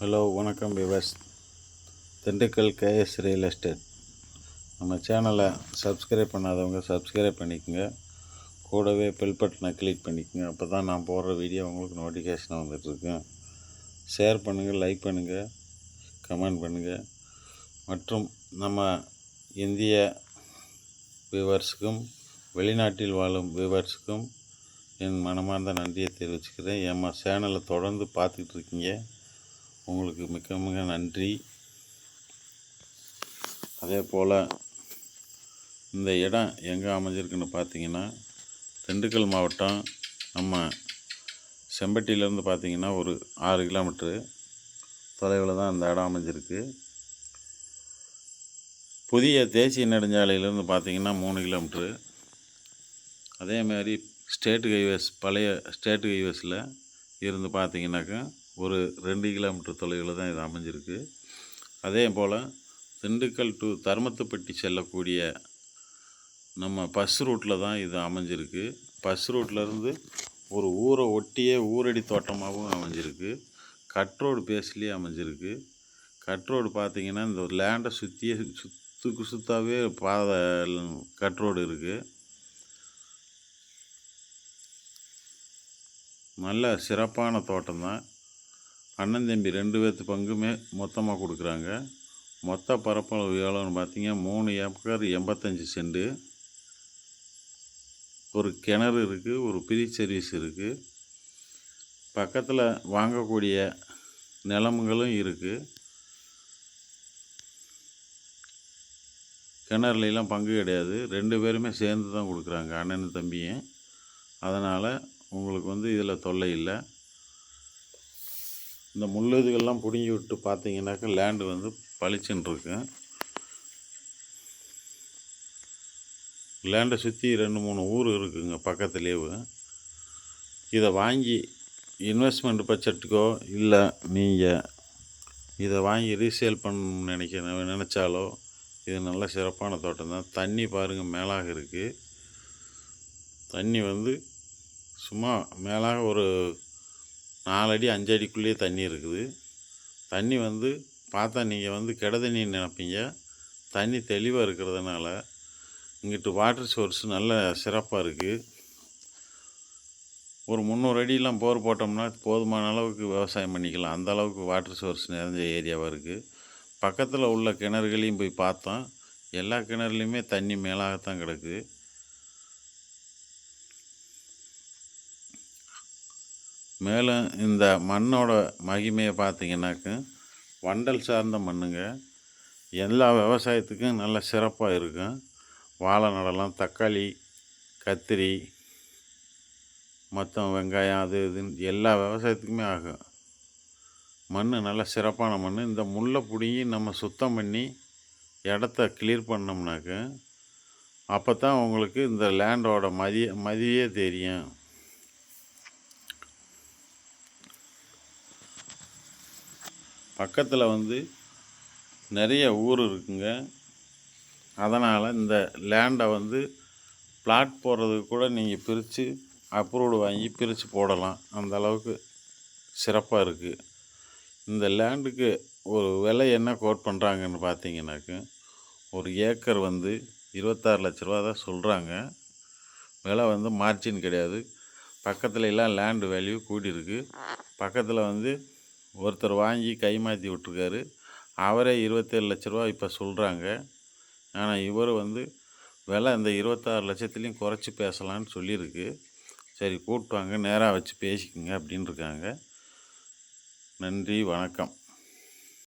Hello வணக்கம் viewers. Dindigul KS real estate. நம்ம சேனலை சப்ஸ்கிரைப் பண்ணாதவங்க சப்ஸ்கிரைப் பண்ணிக்கோங்க. கூடவே பெல் பட்டனை கிளிக் பண்ணிக்கோங்க. அப்போ தான் நான் போடுற வீடியோ உங்களுக்கு நோட்டிஃபிகேஷன் வந்துட்டுருக்கேன். ஷேர் பண்ணுங்கள், லைக் பண்ணுங்கள், கமெண்ட் பண்ணுங்கள். மற்றும் நம்ம இந்திய வியூவர்ஸுக்கும் வெளிநாட்டில் வாழும் வியூவர்ஸுக்கும் என் மனமார்ந்த நன்றியை தெரிவிச்சுக்கிறேன். என் சேனலை தொடர்ந்து பார்த்துக்கிட்டு இருக்கீங்க, உங்களுக்கு மிக மிக நன்றி. அதே போல் இந்த இடம் எங்கே அமைஞ்சிருக்குன்னு பார்த்தீங்கன்னா, திண்டுக்கல் மாவட்டம் நம்ம செம்பட்டியிலேருந்து பார்த்தீங்கன்னா ஒரு 6 கிலோமீட்ரு தொலைவில் தான் இந்த இடம் அமைஞ்சிருக்கு. புதிய தேசிய நெடுஞ்சாலையிலேருந்து பார்த்தீங்கன்னா 3 கிலோமீட்ரு. அதேமாதிரி ஸ்டேட் ஹைவேஸ், பழைய ஸ்டேட் ஹைவேஸில் இருந்து பார்த்தீங்கன்னாக்கா ஒரு 2 கிலோமீட்டர் தொலைவில் தான் இது அமைஞ்சிருக்கு. அதே போல் திண்டுக்கல் டு தருமத்துப்பட்டி செல்லக்கூடிய நம்ம பஸ் ரூட்டில் தான் இது அமைஞ்சிருக்கு. பஸ் ரூட்லேருந்து ஒரு ஊரை ஒட்டியே ஊரடி தோட்டமாகவும் அமைஞ்சிருக்கு. கட் ரோடு பேஸ்லேயே அமைஞ்சிருக்கு. கட் ரோடு பார்த்திங்கன்னா இந்த ஒரு லேண்டை சுற்றியே சுத்தாவே பாதை கட் ரோடு இருக்குது. நல்ல சிறப்பான தோட்டம் தான். அண்ணன் தம்பி 2 பேர்த்து பங்குமே மொத்தமாக கொடுக்குறாங்க. மொத்த பரப்பளவு எவ்வளோன்னு பார்த்தீங்க, 3 ஏக்கர் 85 சென்ட். ஒரு கிணறு இருக்குது, ஒரு ஃப்ரீ சர்வீஸ் இருக்குது. பக்கத்தில் வாங்கக்கூடிய நிலமுங்களும் இருக்குது. கிணறுலாம் பங்கு கிடையாது, 2 பேருமே சேர்ந்து தான் கொடுக்குறாங்க, அண்ணன் தம்பியும். அதனால் உங்களுக்கு இதில் தொல்லை இல்லை. இந்த முள்ளுதுகள்லாம் பிடுங்கி விட்டு பார்த்தீங்கன்னாக்கா லேண்டு பளிச்சுன்னு இருக்கு. லேண்டை சுற்றி 2-3 ஊர் இருக்குங்க பக்கத்துலேயே. இதை வாங்கி இன்வெஸ்ட்மெண்ட் பட்ஜெட்டுக்கோ இல்லை நீங்கள் இதை வாங்கி ரீசேல் பண்ண நினச்சாலோ இது நல்ல சிறப்பான தோட்டம் தான். தண்ணி பாருங்கள் மேலாக இருக்குது. தண்ணி சும்மா மேலாக ஒரு 4 அடி 5 அடிக்குள்ளேயே தண்ணி இருக்குது. தண்ணி பார்த்தா நீங்கள் கெட தண்ணி நினைப்பீங்க. தண்ணி தெளிவாக இருக்கிறதுனால இங்கிட்டு வாட்டர் சோர்ஸ் நல்ல சிறப்பாக இருக்குது. ஒரு 300 அடியெலாம் போர் போட்டோம்னா போதுமான அளவுக்கு விவசாயம் பண்ணிக்கலாம். அந்த அளவுக்கு வாட்டர் சோர்ஸ் நிறைஞ்ச ஏரியாவாக இருக்குது. பக்கத்தில் உள்ள கிணறுகளையும் போய் பார்த்தோம், எல்லா கிணறுலையுமே தண்ணி மேலாகத்தான் கிடக்குது. மேலும் இந்த மண்ணோட மகிமையை பார்த்திங்கனாக்க வண்டல் சார்ந்த மண்ணுங்க. எல்லா விவசாயத்துக்கும் நல்ல சிறப்பாக இருக்கும். வாழை நடலாம், தக்காளி, கத்திரி, மொத்தம் வெங்காயம், அது இதுன்னு எல்லா விவசாயத்துக்குமே ஆகும். மண் நல்ல சிறப்பான மண். இந்த முள்ளை பிடுங்கி நம்ம சுத்தம் பண்ணி இடத்த கிளியர் பண்ணோம்னாக்க அப்போ தான் உங்களுக்கு இந்த லேண்டோட மதியே தெரியும். பக்கத்தில் நிறைய ஊர் இருக்குங்க. அதனால் இந்த லேண்டை பிளாட் போடுறதுக்கு கூட நீங்கள் பிரித்து அப்ரூவ்டு வாங்கி பிரித்து போடலாம். அந்த அளவுக்கு சிறப்பாக இருக்குது. இந்த லேண்டுக்கு ஒரு விலை என்ன கோட் பண்ணுறாங்கன்னு பார்த்தீங்கன்னாக்க, ஒரு ஏக்கர் 26 லட்ச ரூபா தான் சொல்கிறாங்க. விலை மார்ஜின் கிடையாது. பக்கத்தில் எல்லாம் லேண்டு வேல்யூ கூடியிருக்கு. பக்கத்தில் ஒருத்தர் வாங்கி கை மாற்றி விட்ருக்காரு. அவரே 27 லட்ச ரூபா இப்போ சொல்கிறாங்க. ஆனால் இவர் விலை இந்த 26 லட்சத்துலேயும் குறைச்சி பேசலான்னு சொல்லியிருக்கு. சரி கூப்பிட்டு வாங்க, நேராக வச்சு பேசிக்கோங்க அப்படின்னு இருக்காங்க. நன்றி, வணக்கம்.